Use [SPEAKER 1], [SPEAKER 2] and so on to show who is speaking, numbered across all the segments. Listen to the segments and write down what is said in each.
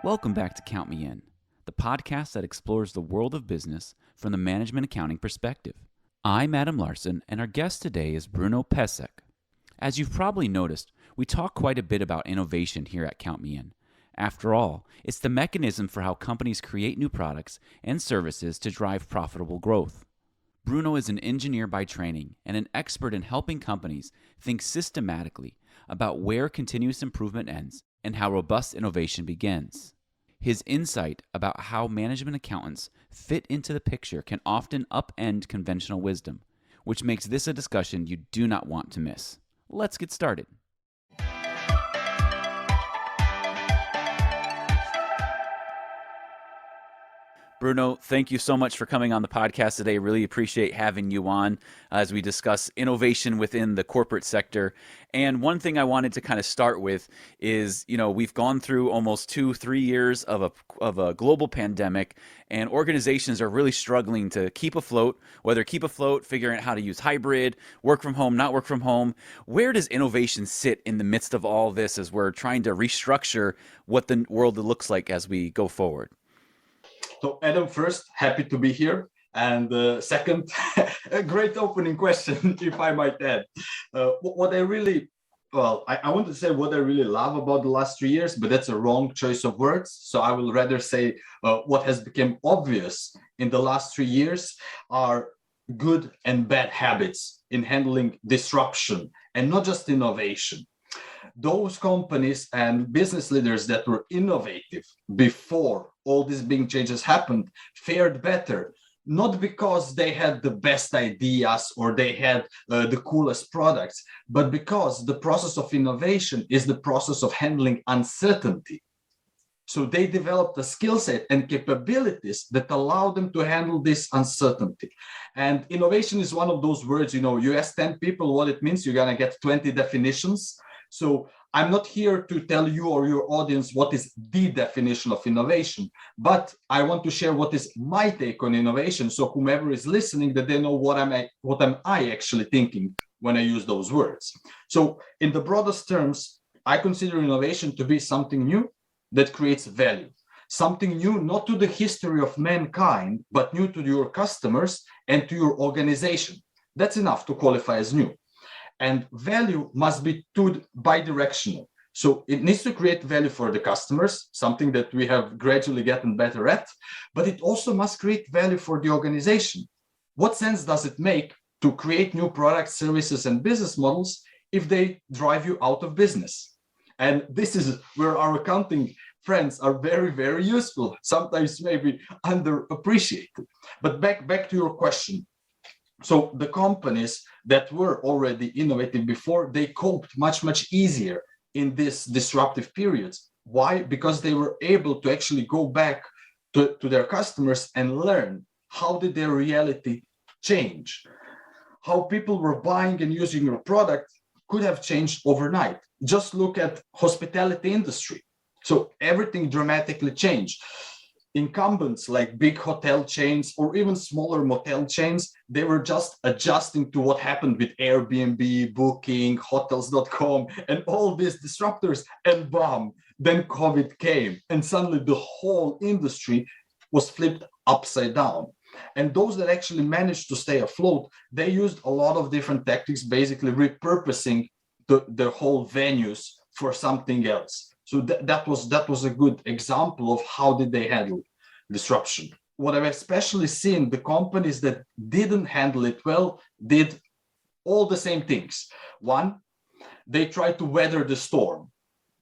[SPEAKER 1] Welcome back to Count Me In, the podcast that explores the world of business from the management accounting perspective. I'm Adam Larson, and our guest today is Bruno Pešec. As you've probably noticed, we talk quite a bit about innovation here at Count Me In. After all, it's the mechanism for how companies create new products and services to drive profitable growth. Bruno is an engineer by training and an expert in helping companies think systematically about where continuous improvement ends and how robust innovation begins. His insight about how management accountants fit into the picture can often upend conventional wisdom, which makes this a discussion you do not want to miss. Let's get started. Bruno, thank you so much for coming on the podcast today. Really appreciate having you on as we discuss innovation within the corporate sector. And one thing I wanted to kind of start with is, we've gone through almost 2-3 years of a global pandemic, and organizations are really struggling to keep afloat, figuring out how to use hybrid, work from home, not work from home. Where does innovation sit in the midst of all this as we're trying to restructure what the world looks like as we go forward?
[SPEAKER 2] So Adam, first, happy to be here. And second, a great opening question, if I might add. What I really, I want to say what I really love about the last 3 years, but that's a wrong choice of words. So I will rather say what has become obvious in the last 3 years are good and bad habits in handling disruption and not just innovation. Those companies and business leaders that were innovative before all these big changes happened fared better, not because they had the best ideas or they had the coolest products, but because the process of innovation is the process of handling uncertainty. So they developed a skill set and capabilities that allow them to handle this uncertainty. And innovation is one of those words, you ask 10 people what it means, you're going to get 20 definitions. So I'm not here to tell you or your audience what is the definition of innovation, but I want to share what is my take on innovation. So whomever is listening, that they know what am I actually thinking when I use those words. So in the broadest terms, I consider innovation to be something new that creates value, something new, not to the history of mankind, but new to your customers and to your organization. That's enough to qualify as new. And value must be bi-directional. So it needs to create value for the customers, something that we have gradually gotten better at, but it also must create value for the organization. What sense does it make to create new products, services, and business models if they drive you out of business? And this is where our accounting friends are very, very useful, sometimes maybe underappreciated. But back to your question. So the companies that were already innovative before, they coped much, much easier in these disruptive periods. Why? Because they were able to actually go back to their customers and learn how did their reality change. How people were buying and using your product could have changed overnight. Just look at hospitality industry. So everything dramatically changed. Incumbents like big hotel chains or even smaller motel chains, they were just adjusting to what happened with Airbnb, Booking, Hotels.com, and all these disruptors. And bam, then COVID came. And suddenly the whole industry was flipped upside down. And those that actually managed to stay afloat, they used a lot of different tactics, basically repurposing the whole venues for something else. So that was a good example of how did they handle disruption. What I've especially seen, the companies that didn't handle it well did all the same things. One, they tried to weather the storm.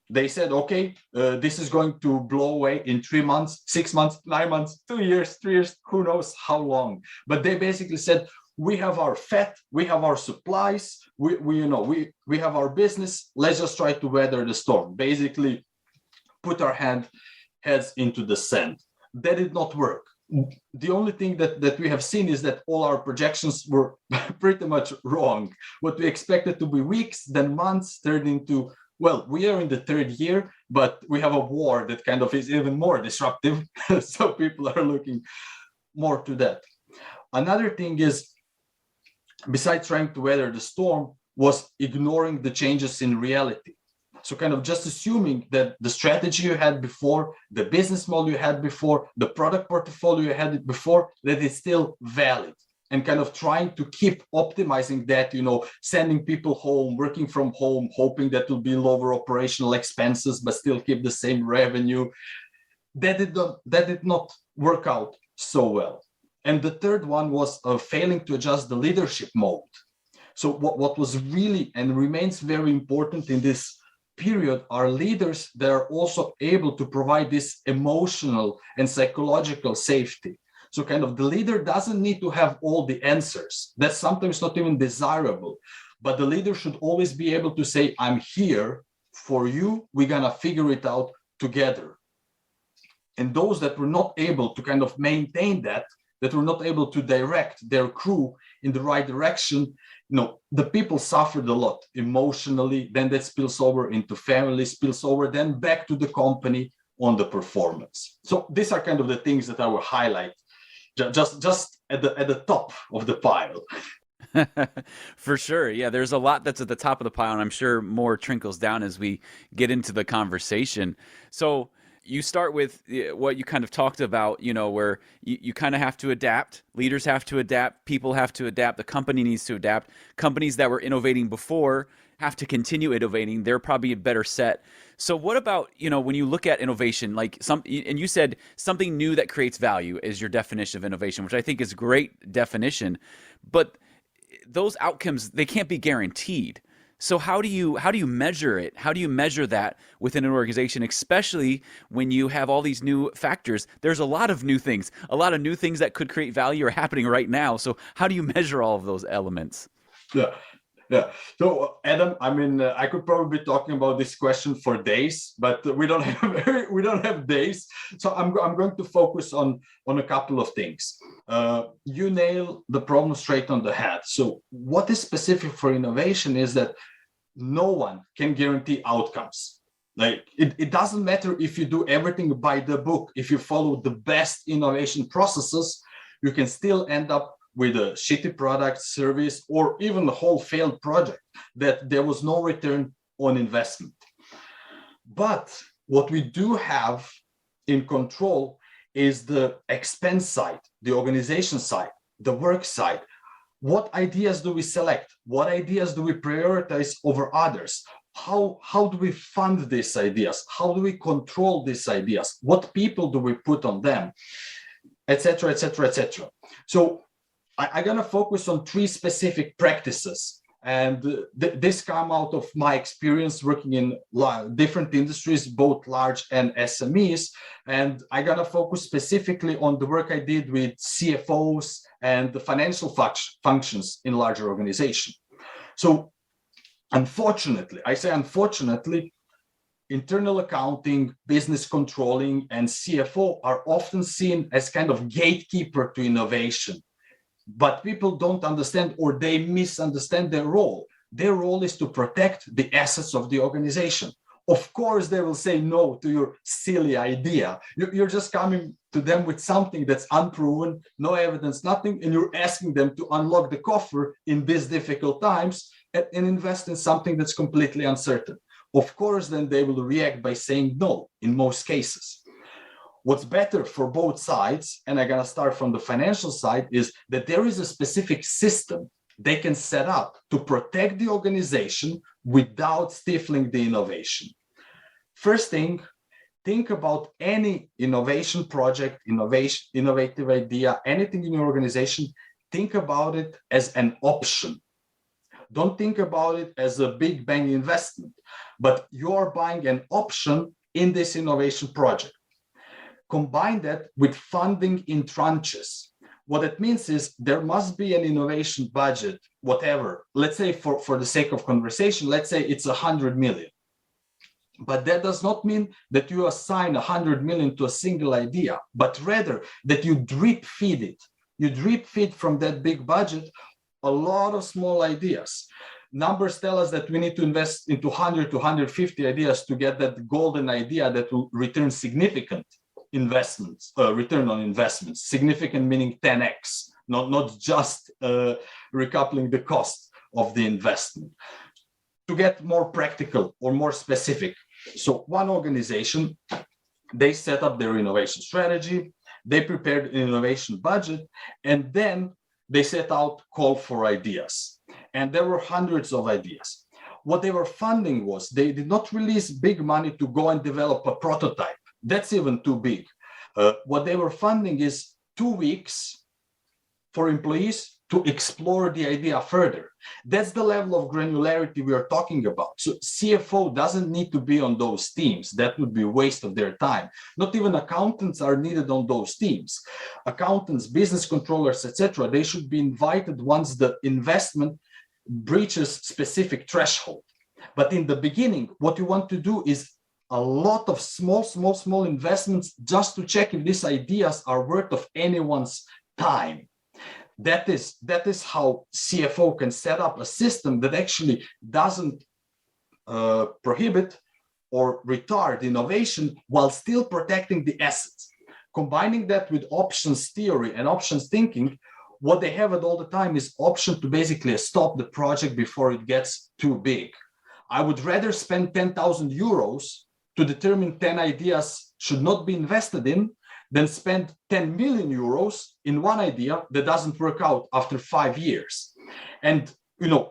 [SPEAKER 2] They said, okay, this is going to blow away in 3 months, 6 months, 9 months, 2 years, 3 years, who knows how long. But they basically said, we have our fat, we have our supplies, we have our business. Let's just try to weather the storm. Basically, put our heads into the sand. That did not work. The only thing that we have seen is that all our projections were pretty much wrong. What we expected to be weeks, then months, turned into, well, we are in the 3rd year, but we have a war that kind of is even more disruptive. So people are looking more to that. Another thing is, besides trying to weather the storm, was ignoring the changes in reality. So kind of just assuming that the strategy you had before, the business model you had before, the product portfolio you had before, that is still valid, and kind of trying to keep optimizing that, sending people home, working from home, hoping that will be lower operational expenses, but still keep the same revenue. That did not work out so well. And the third one was failing to adjust the leadership mode. So what was really and remains very important in this period are leaders that are also able to provide this emotional and psychological safety. So kind of the leader doesn't need to have all the answers. That's sometimes not even desirable, but the leader should always be able to say, I'm here for you, we're gonna figure it out together. And those that were not able to kind of maintain that were not able to direct their crew in the right direction, the people suffered a lot emotionally, then that spills over into family, spills over then back to the company on the performance. So these are kind of the things that I will highlight just at the top of the pile.
[SPEAKER 1] For sure. Yeah, there's a lot that's at the top of the pile, and I'm sure more trickles down as we get into the conversation. So you start with what you kind of talked about, where you kind of have to adapt. Leaders have to adapt. People have to adapt. The company needs to adapt. Companies that were innovating before have to continue innovating. They're probably a better set. So what about, when you look at innovation, and you said something new that creates value is your definition of innovation, which I think is a great definition, but those outcomes, they can't be guaranteed. So how do you measure it? How do you measure that within an organization, especially when you have all these new factors? There's a lot of new things that could create value are happening right now. So how do you measure all of those elements?
[SPEAKER 2] Yeah. So Adam, I could probably be talking about this question for days, but we don't have days. So I'm going to focus on a couple of things. You nail the problem straight on the head. So what is specific for innovation is that no one can guarantee outcomes. Like it doesn't matter if you do everything by the book. If you follow the best innovation processes, you can still end up with a shitty product, service, or even a whole failed project that there was no return on investment. But what we do have in control is the expense side, the organization side, the work side. What ideas do we select? What ideas do we prioritize over others? How do we fund these ideas? How do we control these ideas? What people do we put on them? Etc., etc., etc. So I'm going to focus on 3 specific practices. And this come out of my experience working in different industries, both large and SMEs. And I'm going to focus specifically on the work I did with CFOs and the financial functions in larger organizations. So unfortunately, I say unfortunately, internal accounting, business controlling, and CFO are often seen as kind of gatekeeper to innovation. But people don't understand, or they misunderstand their role. Their role is to protect the assets of the organization. Of course, they will say no to your silly idea. You're just coming to them with something that's unproven, no evidence, nothing, and you're asking them to unlock the coffer in these difficult times and invest in something that's completely uncertain. Of course, then they will react by saying no in most cases. What's better for both sides, and I'm going to start from the financial side, is that there is a specific system they can set up to protect the organization without stifling the innovation. First thing, think about any innovation project, innovative idea, anything in your organization, think about it as an option. Don't think about it as a big bang investment, but you're buying an option in this innovation project. Combine that with funding in tranches. What it means is there must be an innovation budget, whatever. Let's say for the sake of conversation, let's say it's 100 million. But that does not mean that you assign 100 million to a single idea, but rather that you drip feed it. You drip feed from that big budget a lot of small ideas. Numbers tell us that we need to invest into 100 to 150 ideas to get that golden idea that will return significant investments, return on investments, significant meaning 10x, not just recoupling the cost of the investment. to get more practical or more specific, so one organization, they set up their innovation strategy, they prepared an innovation budget, and then they set out call for ideas. And there were hundreds of ideas. What they were funding was they did not release big money to go and develop a prototype. That's even too big. What they were funding is 2 weeks for employees to explore the idea further. That's the level of granularity we are talking about. So CFO doesn't need to be on those teams. That would be a waste of their time. Not even accountants are needed on those teams. Accountants, business controllers, etc., they should be invited once the investment breaches specific threshold. But in the beginning, what you want to do is a lot of small investments just to check if these ideas are worth of anyone's time. That is how CFO can set up a system that actually doesn't prohibit or retard innovation while still protecting the assets. Combining that with options theory and options thinking, what they have at all the time is option to basically stop the project before it gets too big. I would rather spend 10,000 euros to determine 10 ideas should not be invested in than spend 10 million euros in one idea that doesn't work out after 5 years. And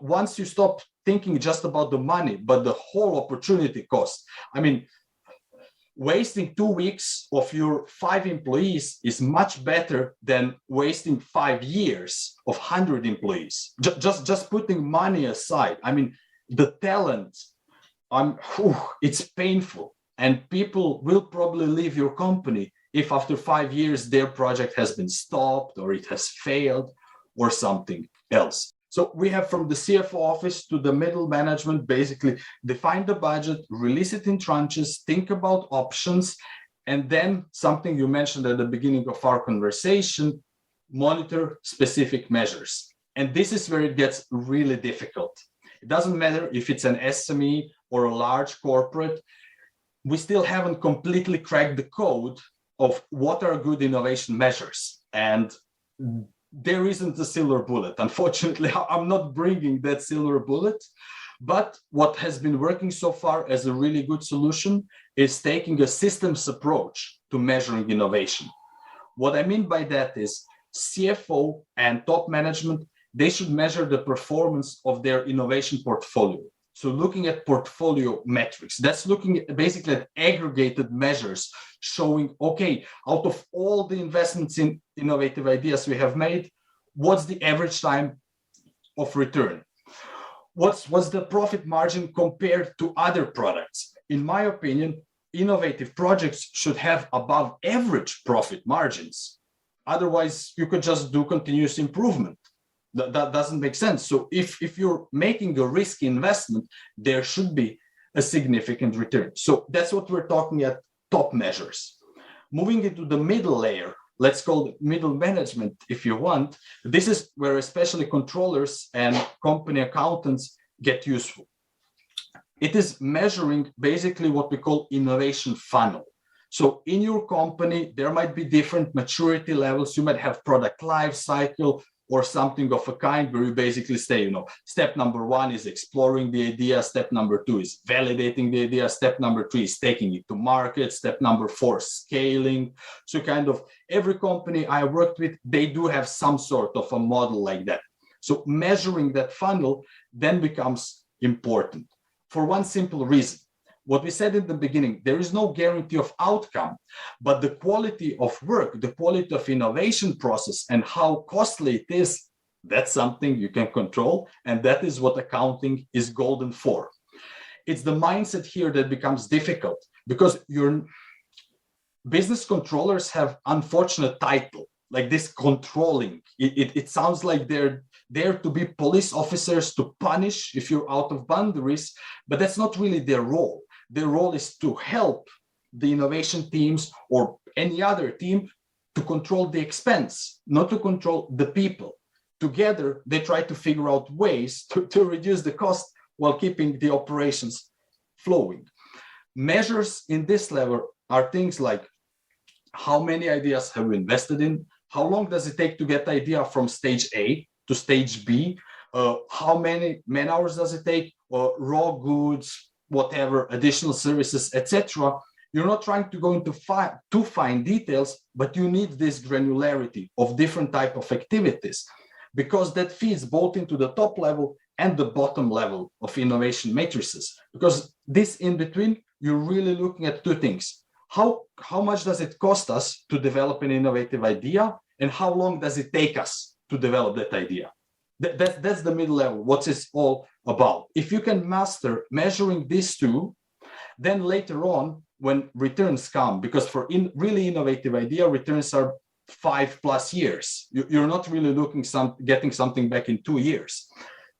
[SPEAKER 2] once you stop thinking just about the money, but the whole opportunity cost, I mean, wasting 2 weeks of your 5 employees is much better than wasting 5 years of 100 employees. Just putting money aside, I mean, the talent, it's painful. And people will probably leave your company if after 5 years their project has been stopped or it has failed or something else. So we have from the CFO office to the middle management, basically define the budget, release it in tranches, think about options, and then something you mentioned at the beginning of our conversation, monitor specific measures. And this is where it gets really difficult. It doesn't matter if it's an SME or a large corporate, we still haven't completely cracked the code of what are good innovation measures. And there isn't a silver bullet. Unfortunately, I'm not bringing that silver bullet. But what has been working so far as a really good solution is taking a systems approach to measuring innovation. What I mean by that is CFO and top management, they should measure the performance of their innovation portfolio. So looking at portfolio metrics, that's looking basically at aggregated measures showing, okay, out of all the investments in innovative ideas we have made, what's the average time of return? What's the profit margin compared to other products? In my opinion, innovative projects should have above average profit margins. Otherwise, you could just do continuous improvement. That doesn't make sense. So if you're making a risky investment, there should be a significant return. So that's what we're talking at top measures. Moving into the middle layer, let's call it middle management if you want. This is where especially controllers and company accountants get useful. It is measuring basically what we call innovation funnel. So in your company, there might be different maturity levels. You might have product life cycle, or something of a kind where you basically say, step number 1 is exploring the idea, step number 2 is validating the idea, step number 3 is taking it to market, step number 4, scaling. So kind of every company I worked with, they do have some sort of a model like that. So measuring that funnel then becomes important for one simple reason. What we said in the beginning, there is no guarantee of outcome, but the quality of work, the quality of innovation process and how costly it is, that's something you can control. And that is what accounting is golden for. It's the mindset here that becomes difficult because your business controllers have unfortunate title, like this controlling. It sounds like they're there to be police officers to punish if you're out of boundaries, but that's not really their role. Their role is to help the innovation teams or any other team to control the expense, not to control the people. Together, they try to figure out ways to reduce the cost while keeping the operations flowing. Measures in this level are things like how many ideas have we invested in, how long does it take to get the idea from stage A to stage B, how many man hours does it take, or raw goods, whatever, additional services, etc. You're not trying to go into too fine details, but you need this granularity of different type of activities, because that feeds both into the top level and the bottom level of innovation matrices. Because this in between, you're really looking at two things. How much does it cost us to develop an innovative idea, and how long does it take us to develop that idea? That's the middle level, what it's all about. If you can master measuring these two, then later on, when returns come, because for really innovative idea, returns are 5+ years. You're not really getting something back in 2 years.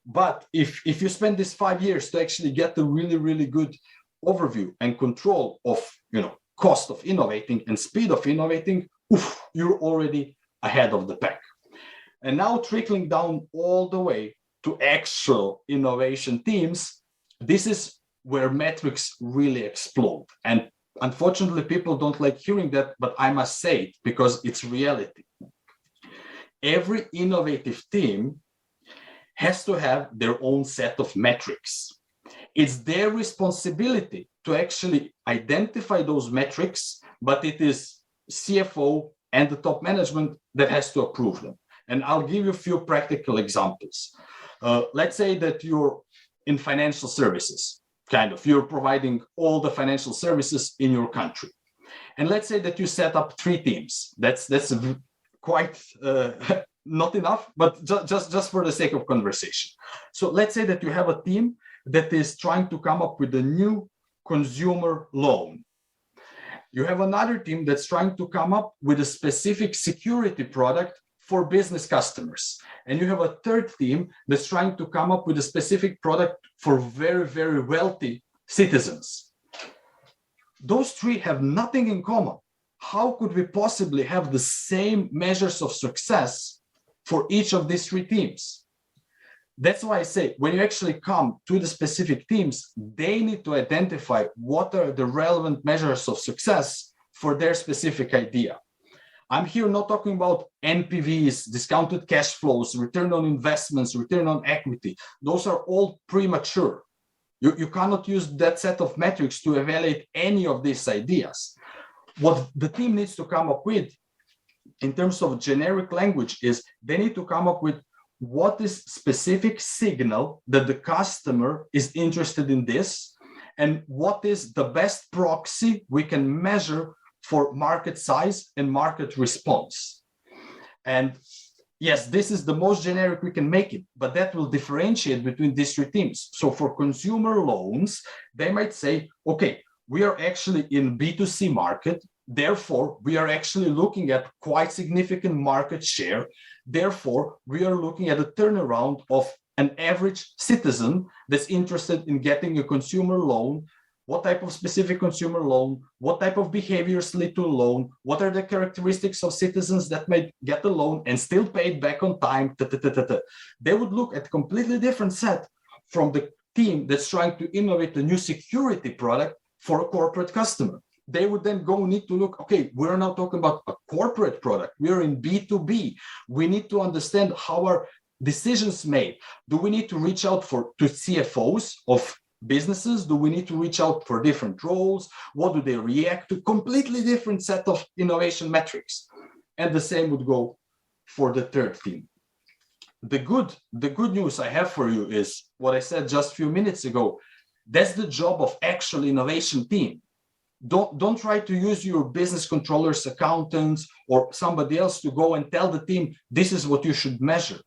[SPEAKER 2] But if you spend these 5 years to actually get a really, really good overview and control of cost of innovating and speed of innovating, you're already ahead of the pack. And now trickling down all the way to actual innovation teams, this is where metrics really explode. And unfortunately, people don't like hearing that, but I must say it because it's reality. Every innovative team has to have their own set of metrics. It's their responsibility to actually identify those metrics, but it is CFO and the top management that has to approve them. And I'll give you a few practical examples. Let's say that you're in financial services, you're providing all the financial services in your country. And let's say that you set up 3 teams. That's quite not enough, but just for the sake of conversation. So let's say that you have a team that is trying to come up with a new consumer loan. You have another team that's trying to come up with a specific security product for business customers. And you have a third team that's trying to come up with a specific product for very, very wealthy citizens. Those 3 have nothing in common. How could we possibly have the same measures of success for each of these 3 teams? That's why I say, when you actually come to the specific teams, they need to identify what are the relevant measures of success for their specific idea. I'm here not talking about NPVs, discounted cash flows, return on investments, return on equity. Those are all premature. You cannot use that set of metrics to evaluate any of these ideas. What the team needs to come up with in terms of generic language is they need to come up with what is specific signal that the customer is interested in this, and what is the best proxy we can measure for market size and market response. And yes, this is the most generic we can make it, but that will differentiate between these 3 teams. So for consumer loans, they might say, okay, we are actually in B2C market. Therefore, we are actually looking at quite significant market share. Therefore, we are looking at a turnaround of an average citizen that's interested in getting a consumer loan. What type of specific consumer loan? What type of behaviors lead to a loan? What are the characteristics of citizens that might get a loan and still pay it back on time? They would look at a completely different set from the team that's trying to innovate a new security product for a corporate customer. They would then need to look, okay, we're now talking about a corporate product. We're in B2B. We need to understand how are decisions made. Do we need to reach out to CFOs of businesses? Do we need to reach out for different roles? What do they react to? Completely different set of innovation metrics. And the same would go for the third team. The good news I have for you is what I said just a few minutes ago. That's the job of actual innovation team. Don't try to use your business controllers, accountants, or somebody else to go and tell the team, this is what you should measure.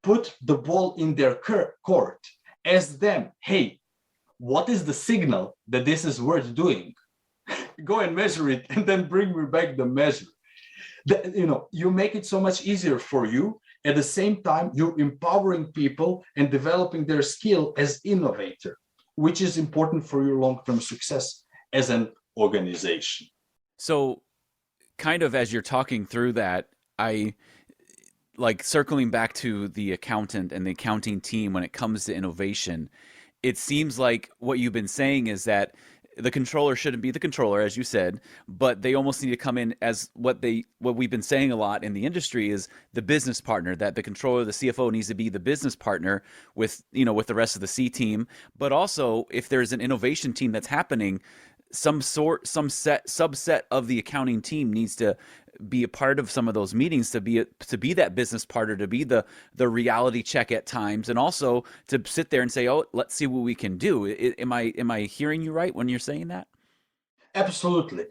[SPEAKER 2] Put the ball in their court. Ask them, hey, what is the signal that this is worth doing? Go and measure it and then bring me back the measure. You make it so much easier for you. At the same time, you're empowering people and developing their skill as innovator, which is important for your long-term success as an organization.
[SPEAKER 1] So kind of as you're talking through that, I like circling back to the accountant and the accounting team when it comes to innovation, it seems like what you've been saying is that the controller shouldn't be the controller, as you said, but they almost need to come in as what we've been saying a lot in the industry is the business partner. That the controller, the CFO, needs to be the business partner with with the rest of the C team. But also, if there's an innovation team that's happening, some subset of the accounting team needs to be a part of some of those meetings, to be that business partner, to be the reality check at times, and also to sit there and say, oh, let's see what we can do. Am I hearing you right when you're saying that?
[SPEAKER 2] Absolutely.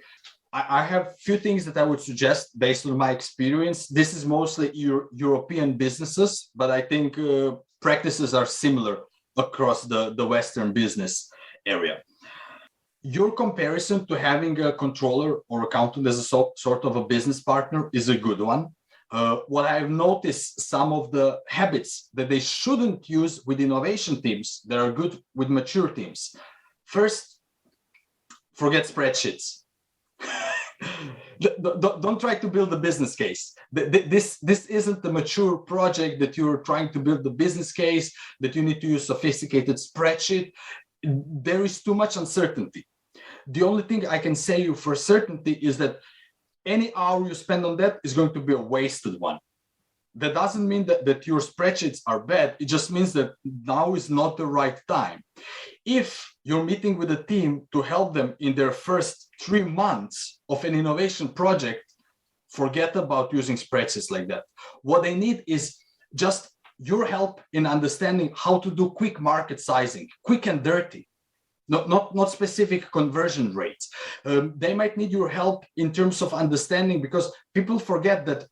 [SPEAKER 2] I have few things that I would suggest based on my experience. This is mostly European businesses, but I think practices are similar across the Western business area. Your comparison to having a controller or accountant as a sort of a business partner is a good one. What I've noticed, some of the habits that they shouldn't use with innovation teams that are good with mature teams. First, forget spreadsheets. Don't try to build a business case. This isn't the mature project that you're trying to build the business case, that you need to use sophisticated spreadsheet. There is too much uncertainty. The only thing I can say you for certainty is that any hour you spend on that is going to be a wasted one. That doesn't mean that your spreadsheets are bad. It just means that now is not the right time. If you're meeting with a team to help them in their first 3 months of an innovation project, forget about using spreadsheets like that. What they need is just your help in understanding how to do quick market sizing, quick and dirty. Not specific conversion rates. They might need your help in terms of understanding, because people forget that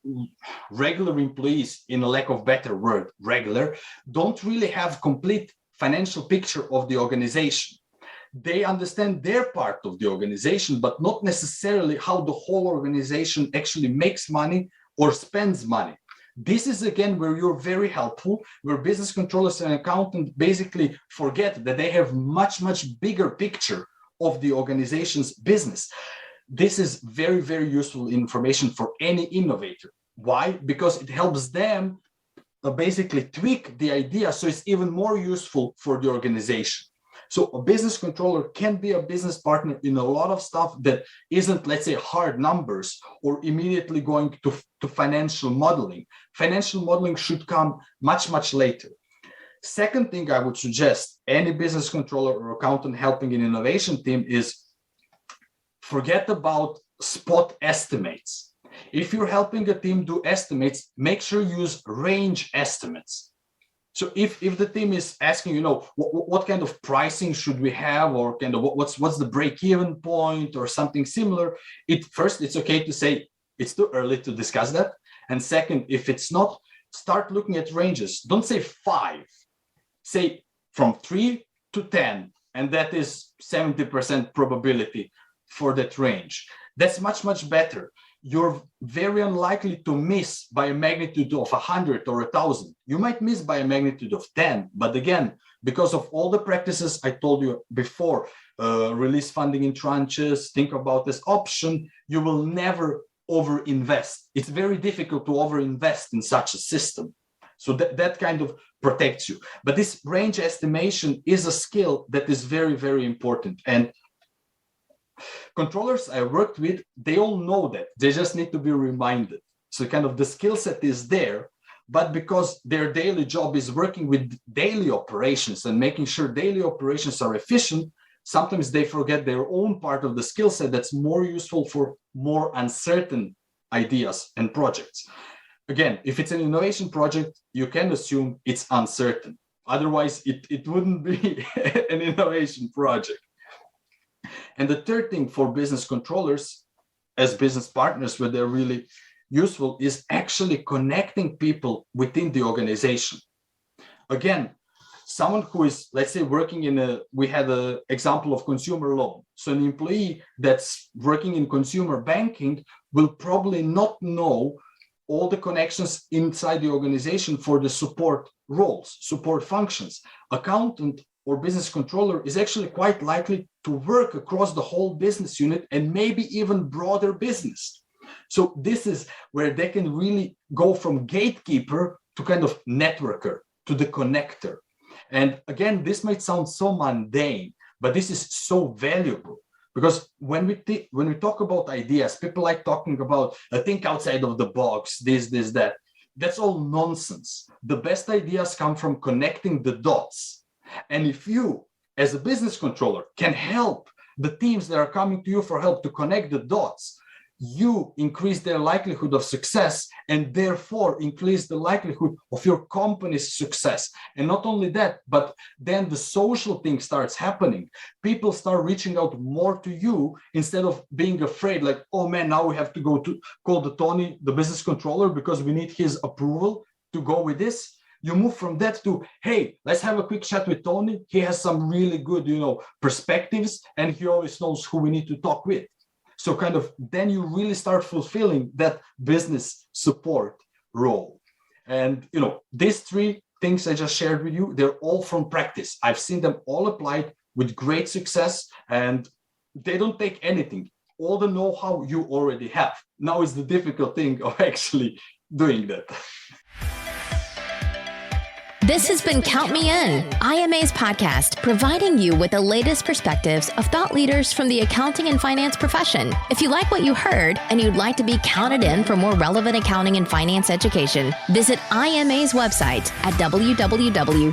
[SPEAKER 2] regular employees, in a lack of better word, regular, don't really have complete financial picture of the organization. They understand their part of the organization, but not necessarily how the whole organization actually makes money or spends money. This is again where you're very helpful, where business controllers and accountants basically forget that they have much bigger picture of the organization's business. This is very, very useful information for any innovator. Why? Because it helps them basically tweak the idea so it's even more useful for the organization. So a business controller can be a business partner in a lot of stuff that isn't, let's say, hard numbers or immediately going to financial modeling. Financial modeling should come much later. Second thing I would suggest any business controller or accountant helping an innovation team is forget about spot estimates. If you're helping a team do estimates, make sure you use range estimates. So if the team is asking, what kind of pricing should we have, or kind of what's the break-even point or something similar, first, it's okay to say it's too early to discuss that. And second, if it's not, start looking at ranges. Don't say 5, say from 3 to 10, and that is 70% probability for that range. That's much better. You're very unlikely to miss by a magnitude of 100 or 1,000. You might miss by a magnitude of 10, but again, because of all the practices I told you before, release funding in tranches, think about this option, you will never overinvest. It's very difficult to overinvest in such a system. So that kind of protects you. But this range estimation is a skill that is very, very important. And controllers I worked with, they all know that. They just need to be reminded. So kind of the skill set is there, but because their daily job is working with daily operations and making sure daily operations are efficient, sometimes they forget their own part of the skill set that's more useful for more uncertain ideas and projects. Again, if it's an innovation project, you can assume it's uncertain. Otherwise, it wouldn't be an innovation project. And the third thing for business controllers as business partners, where they're really useful, is actually connecting people within the organization. Again, someone who is, let's say, working we had an example of consumer loan. So an employee that's working in consumer banking will probably not know all the connections inside the organization for the support roles, support functions. Accountant or business controller is actually quite likely to work across the whole business unit and maybe even broader business. So this is where they can really go from gatekeeper to kind of networker, to the connector. And again, this might sound so mundane, But this is so valuable because when we talk about ideas, people like talking about think outside of the box, this, that. That's all nonsense. The best ideas come from connecting the dots. And if you, as a business controller, can help the teams that are coming to you for help to connect the dots, you increase their likelihood of success and therefore increase the likelihood of your company's success. And not only that, but then the social thing starts happening. People start reaching out more to you instead of being afraid, like, oh man, now we have to go to call the Tony, the business controller, because we need his approval to go with this. You move from that to, hey, let's have a quick chat with Tony. He has some really good, perspectives, and he always knows who we need to talk with. So kind of then you really start fulfilling that business support role. And, these three things I just shared with you, they're all from practice. I've seen them all applied with great success, and they don't take anything. All the know-how you already have. Now is the difficult thing of actually doing that.
[SPEAKER 3] This has been Count Me In, IMA's podcast, providing you with the latest perspectives of thought leaders from the accounting and finance profession. If you like what you heard and you'd like to be counted in for more relevant accounting and finance education, visit IMA's website at www.imanet.org.